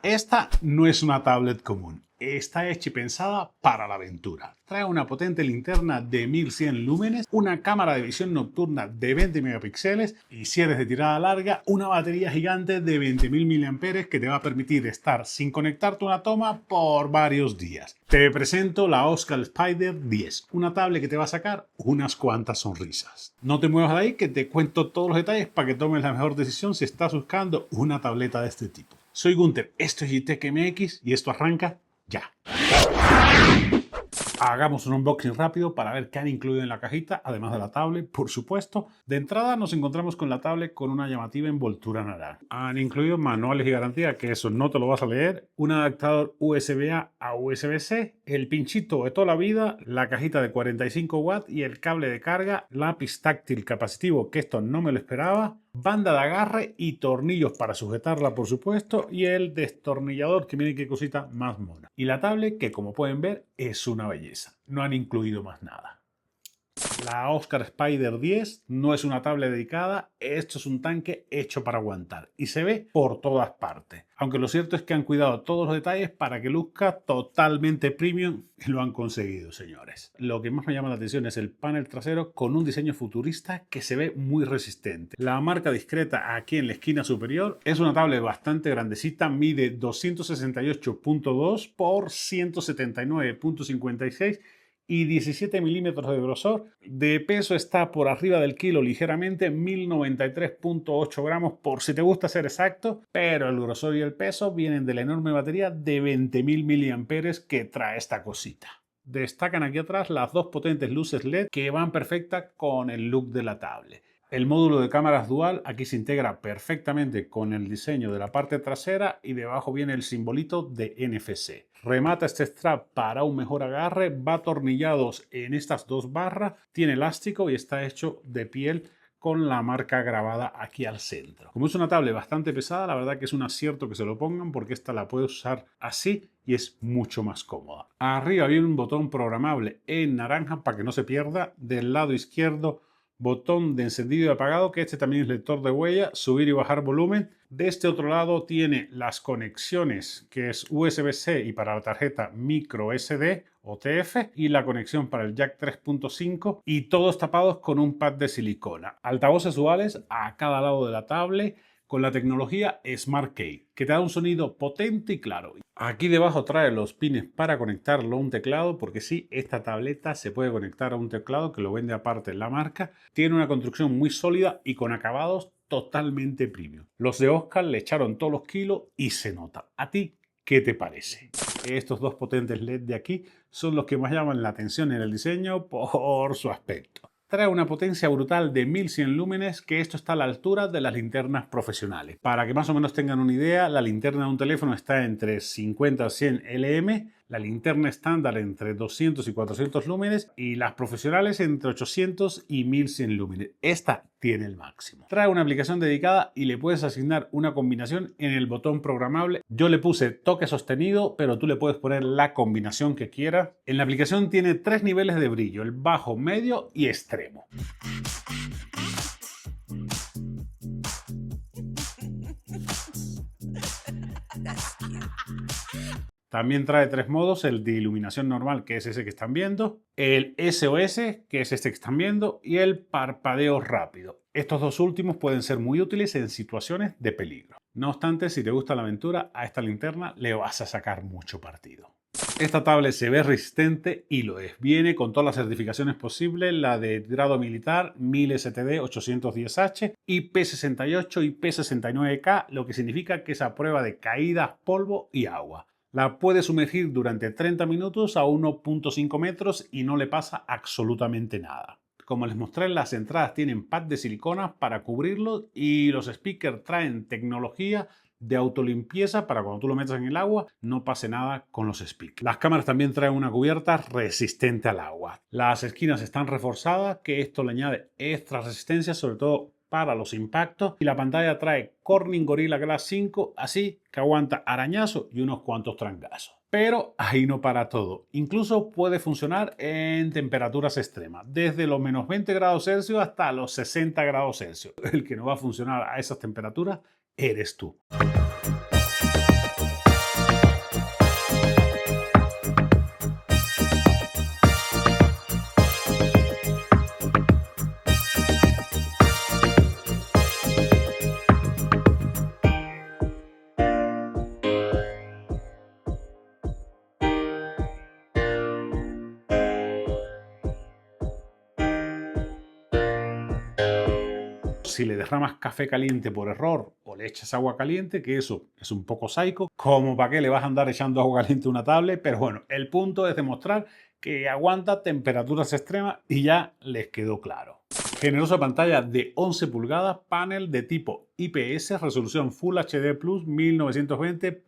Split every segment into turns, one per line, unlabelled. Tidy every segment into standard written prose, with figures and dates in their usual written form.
Esta no es una tablet común. Está hecha y pensada para la aventura. Trae una potente linterna de 1100 lúmenes, una cámara de visión nocturna de 20 megapíxeles y, si eres de tirada larga, una batería gigante de 20.000 mAh que te va a permitir estar sin conectarte a una toma por varios días. Te presento la Oscar Spider 10, una tablet que te va a sacar unas cuantas sonrisas. No te muevas de ahí, que te cuento todos los detalles para que tomes la mejor decisión si estás buscando una tableta de este tipo. Soy Gunter, esto es Gitech MX y esto arranca ya. Hagamos un unboxing rápido para ver qué han incluido en la cajita, además de la tablet, por supuesto. De entrada nos encontramos con la tablet con una llamativa envoltura naranja. Han incluido manuales y garantía, que eso no te lo vas a leer, un adaptador USB-A a USB-C, el pinchito de toda la vida, la cajita de 45 watts y el cable de carga, lápiz táctil capacitivo, que esto no me lo esperaba, banda de agarre y tornillos para sujetarla, por supuesto, y el destornillador, que miren qué cosita más mona. Y la tablet, que como pueden ver es una belleza. No han incluido más nada. La Oscar Spider 10 no es una tablet dedicada, esto es un tanque hecho para aguantar y se ve por todas partes. Aunque lo cierto es que han cuidado todos los detalles para que luzca totalmente premium y lo han conseguido, señores. Lo que más me llama la atención es el panel trasero con un diseño futurista que se ve muy resistente. La marca discreta aquí en la esquina superior es una tablet bastante grandecita, mide 268.2 por 179.56 y 17 milímetros de grosor. De peso está por arriba del kilo ligeramente, 1093.8 gramos por si te gusta ser exacto, pero el grosor y el peso vienen de la enorme batería de 20.000 mAh que trae esta cosita. Destacan aquí atrás las dos potentes luces LED que van perfectas con el look de la tablet. El módulo de cámaras dual aquí se integra perfectamente con el diseño de la parte trasera y debajo viene el simbolito de NFC. Remata este strap para un mejor agarre, va atornillado en estas dos barras, tiene elástico y está hecho de piel con la marca grabada aquí al centro. Como es una tablet bastante pesada, la verdad que es un acierto que se lo pongan porque esta la puedes usar así y es mucho más cómoda. Arriba viene un botón programable en naranja para que no se pierda. Del lado izquierdo, botón de encendido y apagado, que este también es lector de huella, subir y bajar volumen. De este otro lado tiene las conexiones, que es USB-C y para la tarjeta micro SD o TF, y la conexión para el jack 3.5, y todos tapados con un pad de silicona. Altavoces duales a cada lado de la tablet con la tecnología SmartKey, que te da un sonido potente y claro. Aquí debajo trae los pines para conectarlo a un teclado, porque sí, esta tableta se puede conectar a un teclado que lo vende aparte la marca. Tiene una construcción muy sólida y con acabados totalmente premium. Los de Oscar le echaron todos los kilos y se nota. ¿A ti qué te parece? Estos dos potentes LED de aquí son los que más llaman la atención en el diseño por su aspecto. Trae una potencia brutal de 1100 lúmenes, que esto está a la altura de las linternas profesionales. Para que más o menos tengan una idea, la linterna de un teléfono está entre 50 a 100 LM, la linterna estándar entre 200 y 400 lúmenes y las profesionales entre 800 y 1100 lúmenes. Esta tiene el máximo. Trae una aplicación dedicada y le puedes asignar una combinación en el botón programable. Yo le puse toque sostenido, pero tú le puedes poner la combinación que quieras. En la aplicación tiene 3 niveles de brillo, el bajo, medio y extremo. También trae 3 modos, el de iluminación normal, que es ese que están viendo, el SOS, que es este que están viendo, y el parpadeo rápido. Estos dos últimos pueden ser muy útiles en situaciones de peligro. No obstante, si te gusta la aventura, a esta linterna le vas a sacar mucho partido. Esta tablet se ve resistente y lo es. Viene con todas las certificaciones posibles, la de grado militar, 1000 STD 810H, IP68 y P69K, lo que significa que es a prueba de caídas, polvo y agua. La puede sumergir durante 30 minutos a 1.5 metros y no le pasa absolutamente nada. Como les mostré, las entradas tienen pad de silicona para cubrirlos y los speakers traen tecnología de autolimpieza para cuando tú lo metas en el agua no pase nada con los speakers. Las cámaras también traen una cubierta resistente al agua. Las esquinas están reforzadas, que esto le añade extra resistencia, sobre todo para los impactos, y la pantalla trae Corning Gorilla Glass 5, así que aguanta arañazos y unos cuantos trancazos. Pero ahí no para todo. Incluso puede funcionar en temperaturas extremas, desde los menos 20 grados Celsius hasta los 60 grados Celsius. El que no va a funcionar a esas temperaturas eres tú. si le derramas café caliente por error o le echas agua caliente, que eso es un poco psycho, como para qué le vas a andar echando agua caliente a una tablet, pero bueno, el punto es demostrar que aguanta temperaturas extremas y ya les quedó claro. Generosa pantalla de 11 pulgadas, panel de tipo IPS, resolución Full HD Plus 1920 x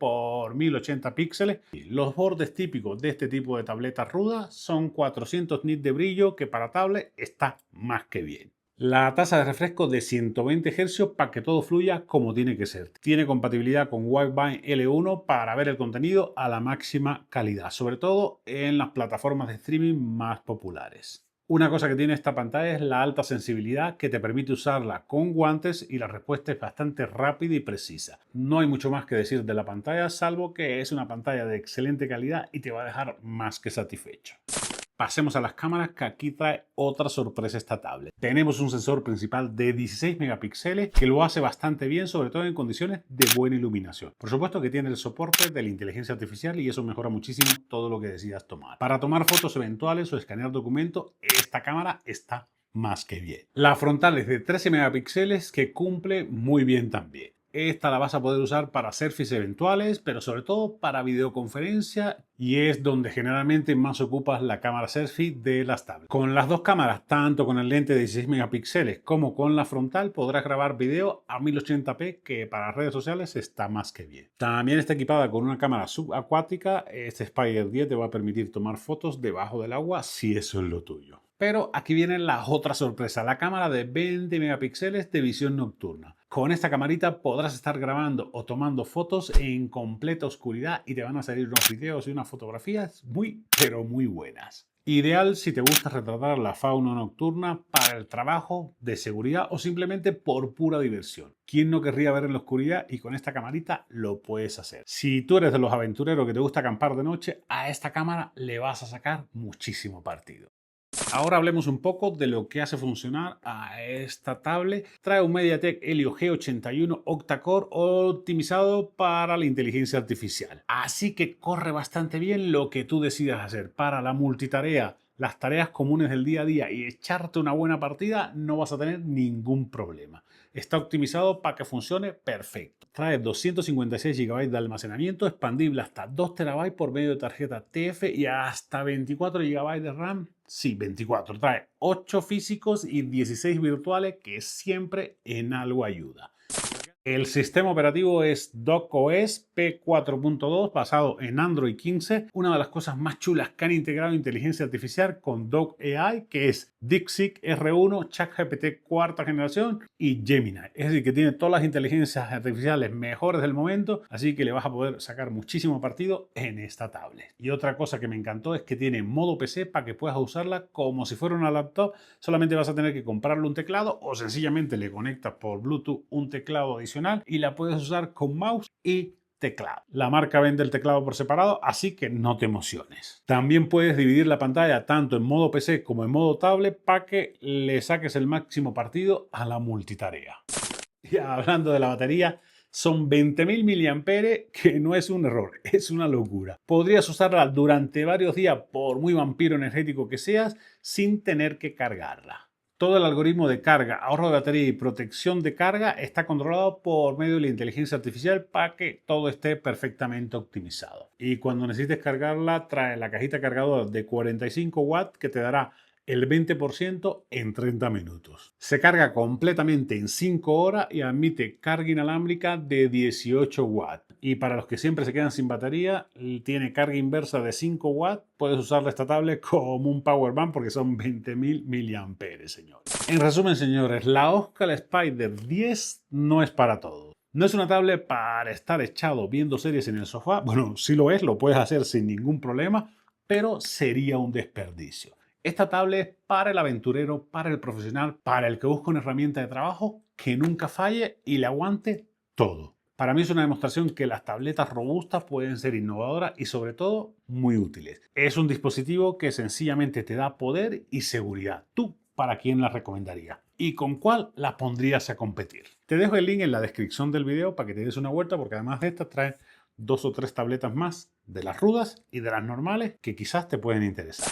1080 píxeles. Los bordes típicos de este tipo de tabletas rudas son 400 nits de brillo, que para tablet está más que bien. La tasa de refresco de 120 Hz para que todo fluya como tiene que ser. Tiene compatibilidad con Wi-Fi L1 para ver el contenido a la máxima calidad, sobre todo en las plataformas de streaming más populares. Una cosa que tiene esta pantalla es la alta sensibilidad, que te permite usarla con guantes y la respuesta es bastante rápida y precisa. No hay mucho más que decir de la pantalla, salvo que es una pantalla de excelente calidad y te va a dejar más que satisfecho. Pasemos a las cámaras, que aquí trae otra sorpresa esta tablet. Tenemos un sensor principal de 16 megapíxeles que lo hace bastante bien, sobre todo en condiciones de buena iluminación. Por supuesto que tiene el soporte de la inteligencia artificial y eso mejora muchísimo todo lo que decidas tomar. Para tomar fotos eventuales o escanear documentos, esta cámara está más que bien. La frontal es de 13 megapíxeles que cumple muy bien también. Esta la vas a poder usar para selfies eventuales, pero sobre todo para videoconferencia, y es donde generalmente más ocupas la cámara selfie de las tablets. Con las dos cámaras, tanto con el lente de 16 megapíxeles como con la frontal, podrás grabar video a 1080p, que para redes sociales está más que bien. También está equipada con una cámara subacuática. Este Spider 10 te va a permitir tomar fotos debajo del agua si eso es lo tuyo. Pero aquí viene la otra sorpresa, la cámara de 20 megapíxeles de visión nocturna. Con esta camarita podrás estar grabando o tomando fotos en completa oscuridad y te van a salir unos videos y unas fotografías muy, pero muy buenas. Ideal si te gusta retratar la fauna nocturna para el trabajo, de seguridad o simplemente por pura diversión. ¿Quién no querría ver en la oscuridad? Y con esta camarita lo puedes hacer. Si tú eres de los aventureros que te gusta acampar de noche, a esta cámara le vas a sacar muchísimo partido. Ahora hablemos un poco de lo que hace funcionar a esta tablet. Trae un MediaTek Helio G81 octa-core optimizado para la inteligencia artificial. Así que corre bastante bien lo que tú decidas hacer. Para la multitarea, las tareas comunes del día a día y echarte una buena partida, no vas a tener ningún problema. Está optimizado para que funcione perfecto. Trae 256 GB de almacenamiento, expandible hasta 2 TB por medio de tarjeta TF y hasta 24 GB de RAM. Sí, 24. Trae 8 físicos y 16 virtuales, que siempre en algo ayuda. El sistema operativo es docOS P4.2 basado en Android 15. Una de las cosas más chulas que han integrado inteligencia artificial con Doc AI, que es DeepSeek R1, ChatGPT cuarta generación y Gemini. Es decir, que tiene todas las inteligencias artificiales mejores del momento, así que le vas a poder sacar muchísimo partido en esta tablet. Y otra cosa que me encantó es que tiene modo PC para que puedas usarla como si fuera una laptop. Solamente vas a tener que comprarle un teclado o sencillamente le conectas por Bluetooth un teclado adicional y la puedes usar con mouse y teclado. La marca vende el teclado por separado, así que no te emociones. También puedes dividir la pantalla tanto en modo PC como en modo tablet para que le saques el máximo partido a la multitarea. Y hablando de la batería, son 20.000 mAh, que no es un error, es una locura. Podrías usarla durante varios días, por muy vampiro energético que seas, sin tener que cargarla. Todo el algoritmo de carga, ahorro de batería y protección de carga está controlado por medio de la inteligencia artificial para que todo esté perfectamente optimizado. Y cuando necesites cargarla, trae la cajita cargadora de 45 watts que te dará el 20% en 30 minutos. Se carga completamente en 5 horas y admite carga inalámbrica de 18 watts. Y para los que siempre se quedan sin batería, tiene carga inversa de 5 watts. Puedes usar esta tablet como un power bank porque son 20.000 mAh, señores. En resumen, señores, la Oscar Spider 10 no es para todos. No es una tablet para estar echado viendo series en el sofá. Bueno, sí lo es, lo puedes hacer sin ningún problema, pero sería un desperdicio. Esta tablet es para el aventurero, para el profesional, para el que busca una herramienta de trabajo que nunca falle y le aguante todo. Para mí es una demostración que las tabletas robustas pueden ser innovadoras y sobre todo muy útiles. Es un dispositivo que sencillamente te da poder y seguridad. ¿Tú para quién la recomendarías? ¿Y con cuál la pondrías a competir? Te dejo el link en la descripción del video para que te des una vuelta, porque además de estas trae 2 o 3 tabletas más, de las rudas y de las normales, que quizás te pueden interesar.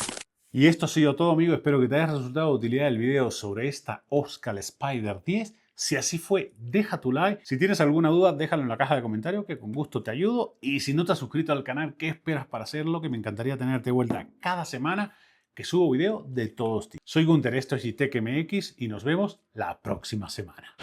Y esto ha sido todo, amigos. Espero que te haya resultado de utilidad el video sobre esta Oscar Spider 10. Si así fue, deja tu like. Si tienes alguna duda, déjalo en la caja de comentarios que con gusto te ayudo. Y si no te has suscrito al canal, ¿qué esperas para hacerlo? Que me encantaría tenerte de vuelta cada semana que subo video de todos tipos. Soy Gunter, esto es ITechMX y nos vemos la próxima semana.